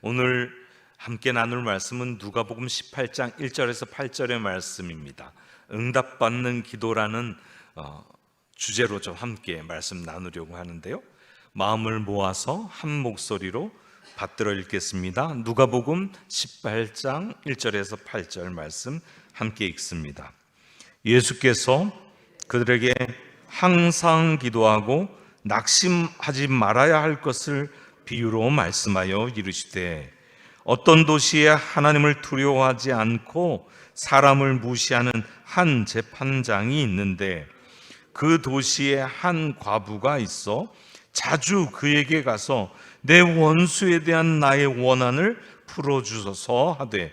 오늘 함께 나눌 말씀은 누가복음 18장 1절에서 8절의 말씀입니다. 응답받는 기도라는 주제로 좀 함께 말씀 나누려고 하는데요, 마음을 모아서 한 목소리로 받들어 읽겠습니다. 누가복음 18장 1절에서 8절 말씀 함께 읽습니다. 예수께서 그들에게 항상 기도하고 낙심하지 말아야 할 것을 비유로 말씀하여 이르시되, 어떤 도시에 하나님을 두려워하지 않고 사람을 무시하는 한 재판장이 있는데, 그 도시에 한 과부가 있어 자주 그에게 가서 내 원수에 대한 나의 원한을 풀어주소서 하되,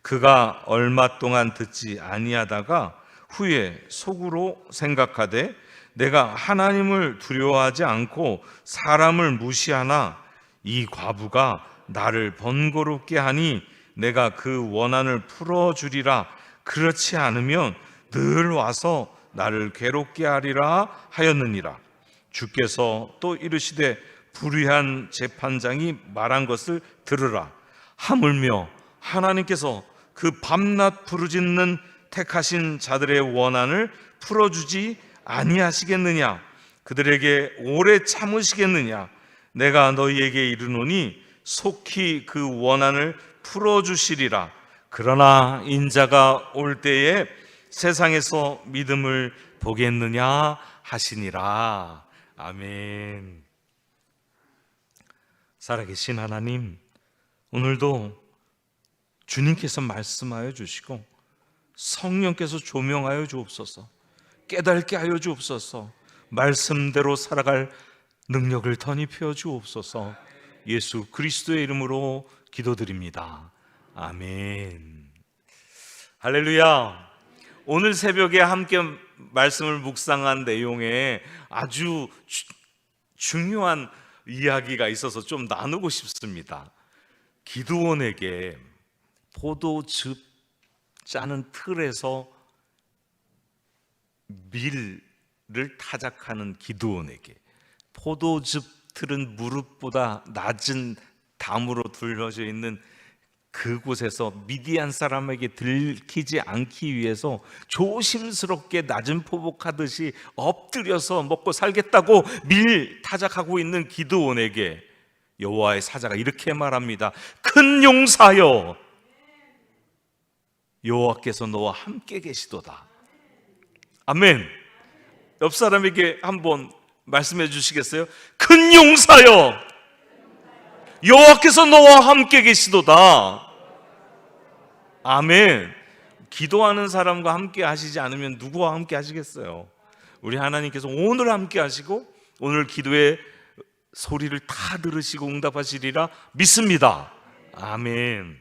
그가 얼마 동안 듣지 아니하다가 후에 속으로 생각하되, 내가 하나님을 두려워하지 않고 사람을 무시하나 이 과부가 나를 번거롭게 하니 내가 그 원한을 풀어주리라. 그렇지 않으면 늘 와서 나를 괴롭게 하리라 하였느니라. 주께서 또 이르시되, 불의한 재판장이 말한 것을 들으라. 하물며 하나님께서 그 밤낮 부르짖는 택하신 자들의 원한을 풀어주지 아니하시겠느냐? 그들에게 오래 참으시겠느냐? 내가 너희에게 이르노니 속히 그 원한을 풀어주시리라. 그러나 인자가 올 때에 세상에서 믿음을 보겠느냐 하시니라. 아멘. 살아계신 하나님, 오늘도 주님께서 말씀하여 주시고 성령께서 조명하여 주옵소서. 깨닫게 하여 주옵소서. 말씀대로 살아갈 능력을 덧입혀 주옵소서. 예수 그리스도의 이름으로 기도드립니다. 아멘. 할렐루야. 오늘 새벽에 함께 말씀을 묵상한 내용에 아주 중요한 이야기가 있어서 좀 나누고 싶습니다. 기드온에게 포도즙 짜는 틀에서 밀을 타작하는 기드온에게, 포도즙 틀은 무릎보다 낮은 담으로 둘러져 있는 그곳에서 미디안 사람에게 들키지 않기 위해서 조심스럽게 낮은 포복하듯이 엎드려서 먹고 살겠다고 밀 타작하고 있는 기드온에게 여호와의 사자가 이렇게 말합니다. 큰 용사여, 여호와께서 너와 함께 계시도다. 아멘. 옆 사람에게 한번 말씀해 주시겠어요? 큰 용사여, 여호와께서 너와 함께 계시도다. 아멘. 기도하는 사람과 함께 하시지 않으면 누구와 함께 하시겠어요? 우리 하나님께서 오늘 함께 하시고 오늘 기도의 소리를 다 들으시고 응답하시리라 믿습니다. 아멘.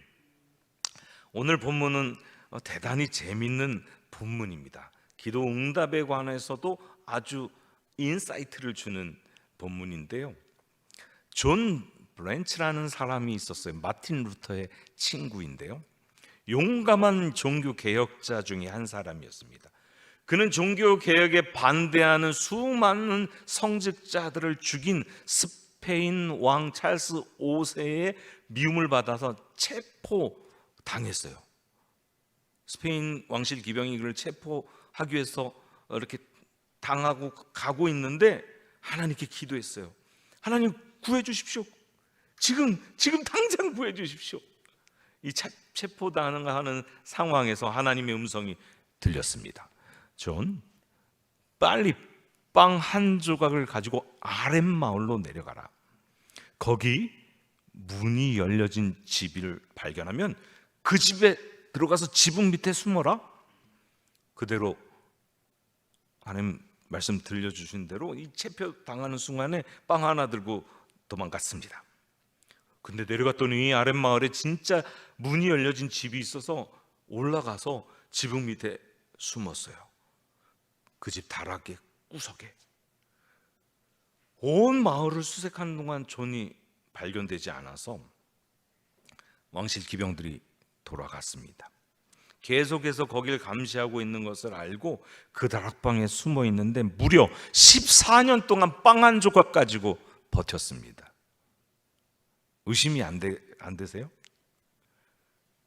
오늘 본문은 대단히 재밌는 본문입니다. 기도 응답에 관해서도 아주 인사이트를 주는 본문인데요, 존 브랜치라는 사람이 있었어요. 마틴 루터의 친구인데요, 용감한 종교 개혁자 중에 한 사람이었습니다. 그는 종교 개혁에 반대하는 수많은 성직자들을 죽인 스페인 왕 찰스 5세의 미움을 받아서 체포당했어요. 스페인 왕실 기병이 그를 체포하기 위해서 이렇게 당하고 가고 있는데 하나님께 기도했어요. 하나님 구해 주십시오. 지금 당장 구해 주십시오. 이 체포당하는 상황에서 하나님의 음성이 들렸습니다. 존, 빨리 빵 한 조각을 가지고 아랫마을로 내려가라. 거기 문이 열려진 집을 발견하면 그 집에 들어가서 지붕 밑에 숨어라. 그대로 하나님 말씀 들려주신 대로 이 체포당하는 순간에 빵 하나 들고 도망갔습니다. 근데 내려갔더니 이 아랫마을에 진짜 문이 열려진 집이 있어서 올라가서 지붕 밑에 숨었어요. 그 집 다락에 구석에. 온 마을을 수색하는 동안 존이 발견되지 않아서 왕실 기병들이 돌아갔습니다. 계속해서 거길 감시하고 있는 것을 알고 그 다락방에 숨어 있는데 무려 14년 동안 빵 한 조각 가지고 버텼습니다. 의심이 안 안 되세요?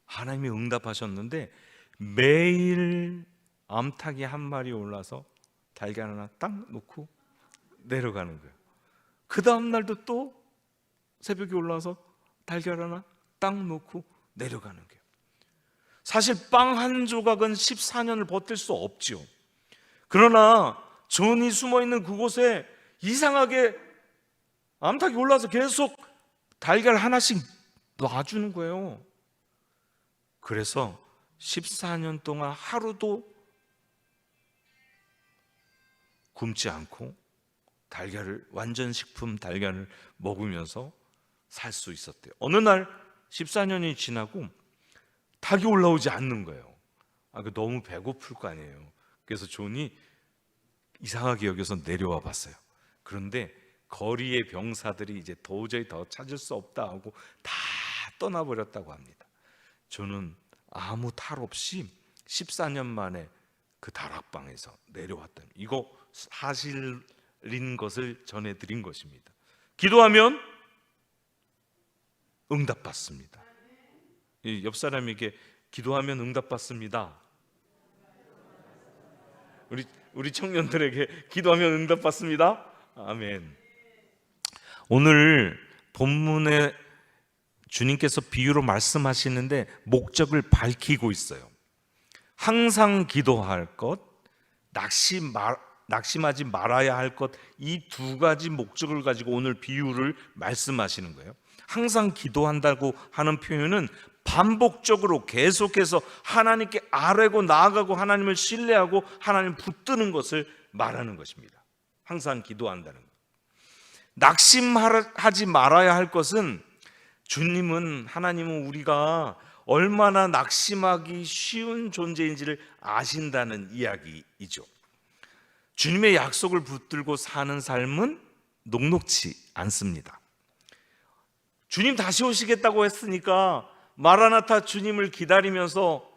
하나님이 응답하셨는데 매일 암탉이 한 마리 올라서 달걀 하나 딱 놓고 내려가는 거예요. 그 다음 날도 또 새벽에 올라와서 달걀 하나 딱 놓고 내려가는 거예요. 사실 빵 한 조각은 14년을 버틸 수 없죠. 그러나 존이 숨어있는 그곳에 이상하게 암탉이 올라와서 계속 달걀 하나씩 놔주는 거예요. 그래서 14년 동안 하루도 굶지 않고 달걀을, 완전식품 달걀을 먹으면서 살 수 있었대요. 어느 날 14년이 지나고 닭이 올라오지 않는 거예요. 너무 배고플 거 아니에요. 그래서 존이 이상하게 여겨서 내려와 봤어요. 그런데 거리의 병사들이 이제 도저히 더 찾을 수 없다 하고 다 떠나버렸다고 합니다. 존은 아무 탈 없이 14년 만에 그 다락방에서 내려왔다는, 이거 사실인 것을 전해드린 것입니다. 기도하면 응답받습니다. 옆 사람에게 기도하면 응답받습니다. 우리 청년들에게 기도하면 응답받습니다. 아멘. 오늘 본문에 주님께서 비유로 말씀하시는데 목적을 밝히고 있어요. 항상 기도할 것, 낙심하지 말아야 할 것, 이 두 가지 목적을 가지고 오늘 비유를 말씀하시는 거예요. 항상 기도한다고 하는 표현은 반복적으로 계속해서 하나님께 아뢰고 나아가고 하나님을 신뢰하고 하나님을 붙드는 것을 말하는 것입니다. 항상 기도한다는 것. 낙심하지 말아야 할 것은, 하나님은 우리가 얼마나 낙심하기 쉬운 존재인지를 아신다는 이야기이죠. 주님의 약속을 붙들고 사는 삶은 녹록지 않습니다. 주님 다시 오시겠다고 했으니까 마라나타 주님을 기다리면서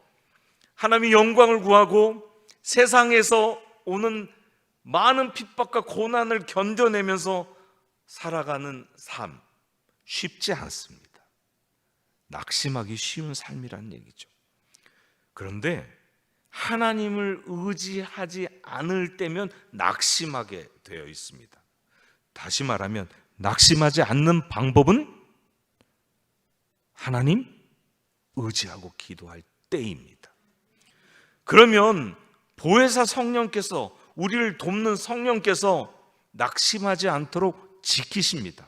하나님의 영광을 구하고 세상에서 오는 많은 핍박과 고난을 견뎌내면서 살아가는 삶, 쉽지 않습니다. 낙심하기 쉬운 삶이란 얘기죠. 그런데 하나님을 의지하지 않을 때면 낙심하게 되어 있습니다. 다시 말하면 낙심하지 않는 방법은 하나님 의지하고 기도할 때입니다. 그러면 보혜사 성령께서, 우리를 돕는 성령께서 낙심하지 않도록 지키십니다.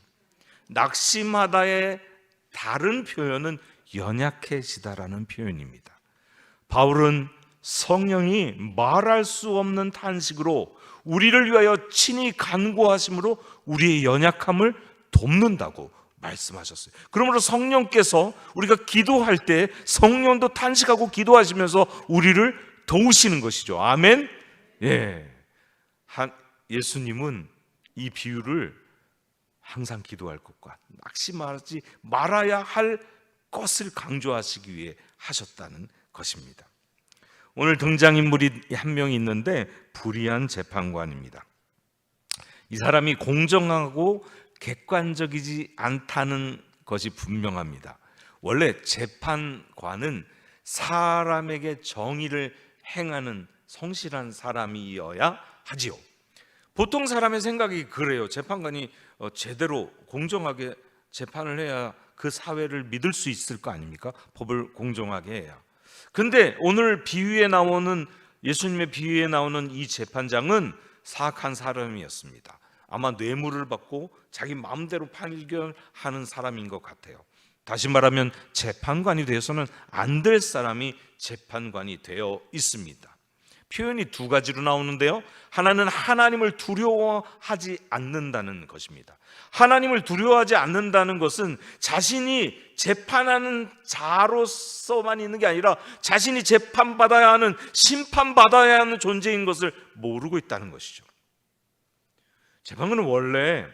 낙심하다의 다른 표현은 연약해지다라는 표현입니다. 바울은 성령이 말할 수 없는 탄식으로 우리를 위하여 친히 간구하심으로 우리의 연약함을 돕는다고 말씀하셨어요. 그러므로 성령께서 우리가 기도할 때 성령도 탄식하고 기도하시면서 우리를 도우시는 것이죠. 아멘. 예수님은 이 비유를 항상 기도할 것과 낙심하지 말아야 할 것을 강조하시기 위해 하셨다는 것입니다. 오늘 등장인물이 한 명 있는데 불의한 재판관입니다. 이 사람이 공정하고 객관적이지 않다는 것이 분명합니다. 원래 재판관은 사람에게 정의를 행하는 성실한 사람이어야 하지요. 보통 사람의 생각이 그래요. 재판관이 제대로 공정하게 재판을 해야 그 사회를 믿을 수 있을 거 아닙니까? 법을 공정하게 해야. 근데 오늘 비유에 나오는, 예수님의 비유에 나오는 이 재판장은 사악한 사람이었습니다. 아마 뇌물을 받고 자기 마음대로 판결하는 사람인 것 같아요. 다시 말하면 재판관이 되어서는 안 될 사람이 재판관이 되어 있습니다. 표현이 두 가지로 나오는데요, 하나는 하나님을 두려워하지 않는다는 것입니다. 하나님을 두려워하지 않는다는 것은 자신이 재판하는 자로서만 있는 게 아니라 자신이 재판받아야 하는, 심판받아야 하는 존재인 것을 모르고 있다는 것이죠. 재판관은 원래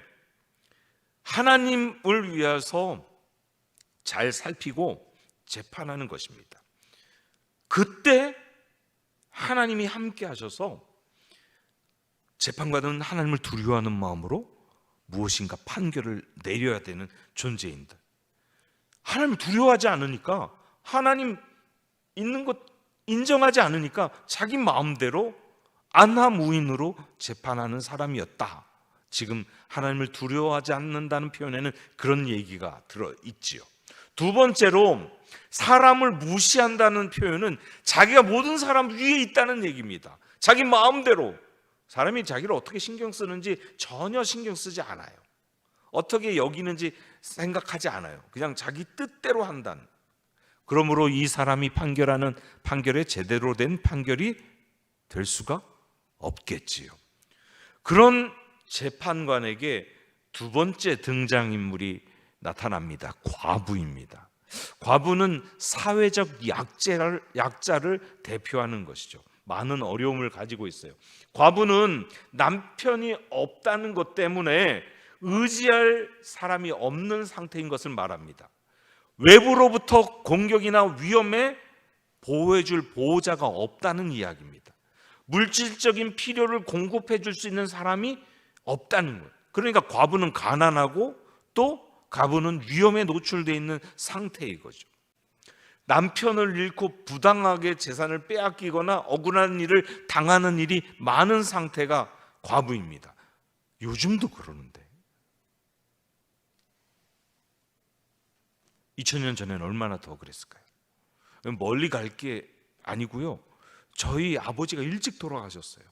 하나님을 위해서 잘 살피고 재판하는 것입니다. 그때 하나님이 함께 하셔서 재판관은 하나님을 두려워하는 마음으로 무엇인가 판결을 내려야 되는 존재인데, 하나님을 두려워하지 않으니까, 하나님 있는 것 인정하지 않으니까 자기 마음대로 안하무인으로 재판하는 사람이었다. 지금 하나님을 두려워하지 않는다는 표현에는 그런 얘기가 들어있지요. 두 번째로 사람을 무시한다는 표현은 자기가 모든 사람 위에 있다는 얘기입니다. 자기 마음대로, 사람이 자기를 어떻게 신경 쓰는지 전혀 신경 쓰지 않아요. 어떻게 여기는지 생각하지 않아요. 그냥 자기 뜻대로 한다는. 그러므로 이 사람이 판결하는 판결에 제대로 된 판결이 될 수가 없겠지요. 그런 재판관에게 두 번째 등장인물이 나타납니다. 과부입니다. 과부는 사회적 약자를 대표하는 것이죠. 많은 어려움을 가지고 있어요. 과부는 남편이 없다는 것 때문에 의지할 사람이 없는 상태인 것을 말합니다. 외부로부터 공격이나 위험에 보호해줄 보호자가 없다는 이야기입니다. 물질적인 필요를 공급해 줄 수 있는 사람이 없다는 거예요. 그러니까 과부는 가난하고 또 과부는 위험에 노출되어 있는 상태인 거죠. 남편을 잃고 부당하게 재산을 빼앗기거나 억울한 일을 당하는 일이 많은 상태가 과부입니다. 요즘도 그러는데 2000년 전에는 얼마나 더 그랬을까요? 멀리 갈 게 아니고요, 저희 아버지가 일찍 돌아가셨어요.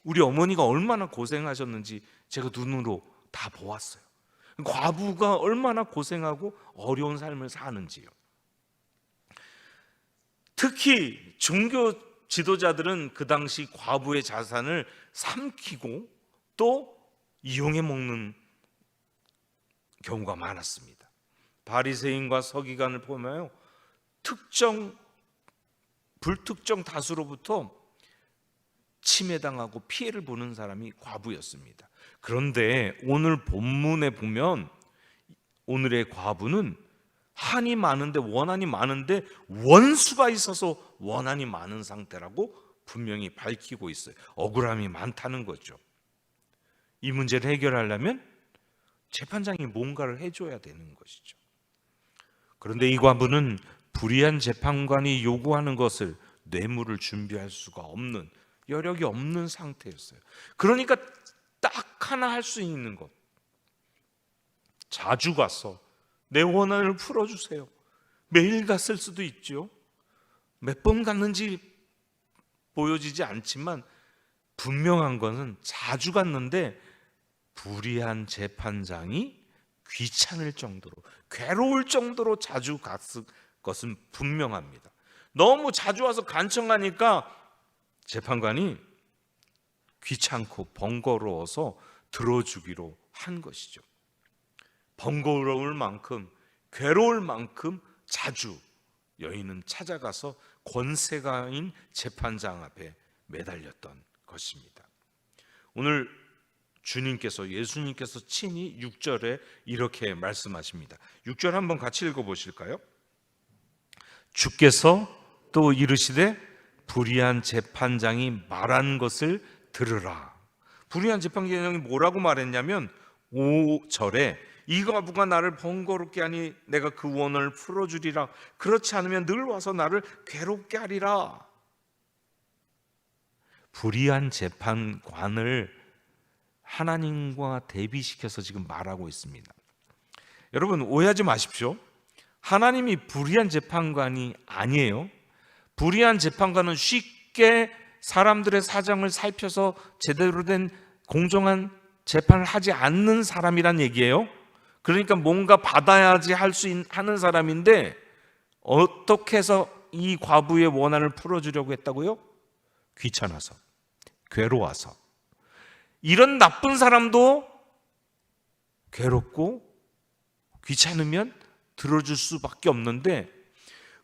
우리 어머니가 얼마나 고생하셨는지 제가 눈으로 다 보았어요. 과부가 얼마나 고생하고 어려운 삶을 사는지요. 특히 종교 지도자들은 그 당시 과부의 자산을 삼키고 또 이용해 먹는 경우가 많았습니다. 바리새인과 서기관을 보면요, 불특정 다수로부터 침해당하고 피해를 보는 사람이 과부였습니다. 그런데 오늘 본문에 보면 오늘의 과부는 한이 많은데, 원한이 많은데 원수가 있어서 원한이 많은 상태라고 분명히 밝히고 있어요. 억울함이 많다는 거죠. 이 문제를 해결하려면 재판장이 뭔가를 해줘야 되는 것이죠. 그런데 이 과부는 불의한 재판관이 요구하는 것을, 뇌물을 준비할 수가 없는, 여력이 없는 상태였어요. 그러니까 딱 하나 할 수 있는 것, 자주 가서 내 원한을 풀어주세요. 매일 갔을 수도 있죠. 몇 번 갔는지 보여지지 않지만 분명한 것은 자주 갔는데 불의한 재판장이 귀찮을 정도로, 괴로울 정도로 자주 갔을 것은 분명합니다. 너무 자주 와서 간청하니까 재판관이 귀찮고 번거로워서 들어주기로 한 것이죠. 번거로울 만큼, 괴로울 만큼 자주 여인은 찾아가서 권세가인 재판장 앞에 매달렸던 것입니다. 오늘 예수님께서 친히 6절에 이렇게 말씀하십니다. 6절 한번 같이 읽어보실까요? 주께서 또 이르시되 불의한 재판장이 말한 것을 들으라. 불의한 재판장이 뭐라고 말했냐면 5절에 이 과부가 나를 번거롭게 하니 내가 그 원을 풀어주리라. 그렇지 않으면 늘 와서 나를 괴롭게 하리라. 불의한 재판관을 하나님과 대비시켜서 지금 말하고 있습니다. 여러분 오해하지 마십시오. 하나님이 불의한 재판관이 아니에요. 불의한 재판관은 쉽게 사람들의 사정을 살펴서 제대로 된 공정한 재판을 하지 않는 사람이란 얘기예요. 그러니까 뭔가 받아야지 하는 사람인데 어떻게 해서 이 과부의 원한을 풀어주려고 했다고요? 귀찮아서, 괴로워서. 이런 나쁜 사람도 괴롭고 귀찮으면 들어줄 수밖에 없는데,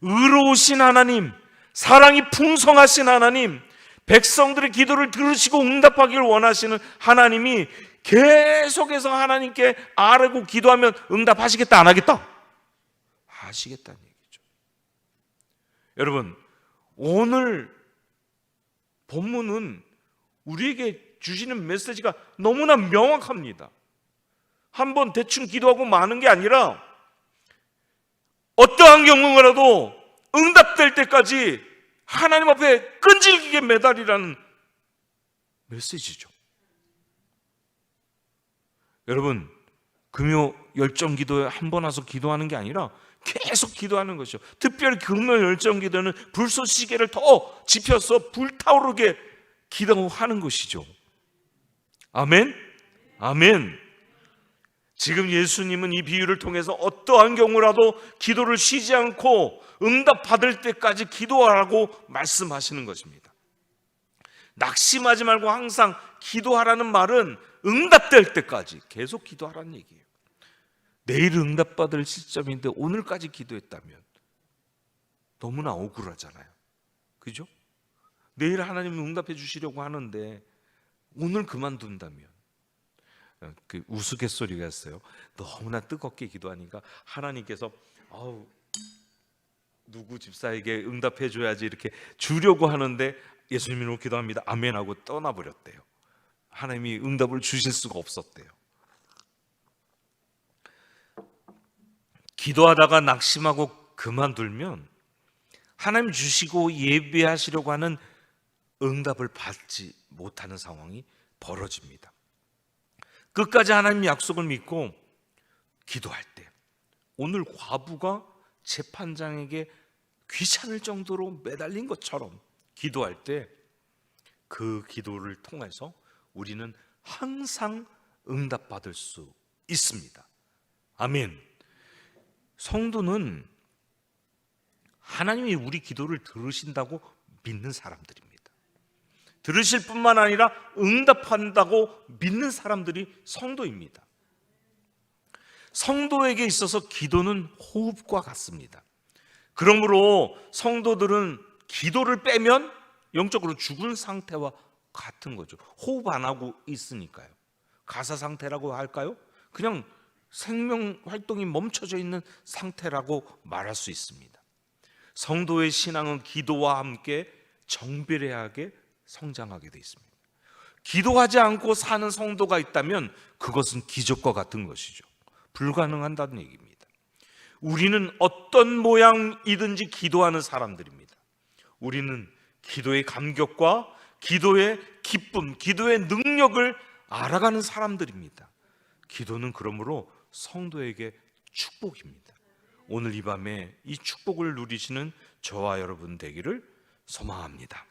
의로우신 하나님, 사랑이 풍성하신 하나님, 백성들의 기도를 들으시고 응답하기를 원하시는 하나님이 계속해서 하나님께 아뢰고 기도하면 응답하시겠다, 안 하겠다? 하시겠다는 얘기죠. 여러분, 오늘 본문은 우리에게 주시는 메시지가 너무나 명확합니다. 한번 대충 기도하고 마는 게 아니라 어떠한 경우라도 응답될 때까지 하나님 앞에 끈질기게 매달리라는 메시지죠. 여러분, 금요 열정 기도에 한 번 와서 기도하는 게 아니라 계속 기도하는 것이죠. 특별히 금요 열정 기도는 불쏘시개를 더 지펴서 불타오르게 기도하는 것이죠. 아멘? 아멘. 지금 예수님은 이 비유를 통해서 어떠한 경우라도 기도를 쉬지 않고 응답받을 때까지 기도하라고 말씀하시는 것입니다. 낙심하지 말고 항상 기도하라는 말은 응답될 때까지 계속 기도하라는 얘기예요. 내일 응답받을 시점인데 오늘까지 기도했다면 너무나 억울하잖아요. 그죠? 내일 하나님은 응답해 주시려고 하는데 오늘 그만둔다면, 그 우스갯소리가 있어요. 너무나 뜨겁게 기도하니까 하나님께서 누구 집사에게 응답해 줘야지 이렇게 주려고 하는데 예수님으로 기도합니다. 아멘 하고 떠나버렸대요. 하나님이 응답을 주실 수가 없었대요. 기도하다가 낙심하고 그만두면 하나님 주시고 예비하시려고 하는 응답을 받지 못하는 상황이 벌어집니다. 끝까지 하나님 약속을 믿고 기도할 때, 오늘 과부가 재판장에게 귀찮을 정도로 매달린 것처럼 기도할 때 그 기도를 통해서 우리는 항상 응답받을 수 있습니다. 아멘. 성도는 하나님이 우리 기도를 들으신다고 믿는 사람들입니다. 들으실 뿐만 아니라 응답한다고 믿는 사람들이 성도입니다. 성도에게 있어서 기도는 호흡과 같습니다. 그러므로 성도들은 기도를 빼면 영적으로 죽은 상태와 같은 거죠. 호흡 안 하고 있으니까요. 가사 상태라고 할까요? 그냥 생명 활동이 멈춰져 있는 상태라고 말할 수 있습니다. 성도의 신앙은 기도와 함께 정비례하게 성장하게 되어 있습니다. 기도하지 않고 사는 성도가 있다면 그것은 기적과 같은 것이죠. 불가능한다는 얘기입니다. 우리는 어떤 모양이든지 기도하는 사람들입니다. 우리는 기도의 감격과 기도의 기쁨, 기도의 능력을 알아가는 사람들입니다. 기도는 그러므로 성도에게 축복입니다. 오늘 이 밤에 이 축복을 누리시는 저와 여러분 되기를 소망합니다.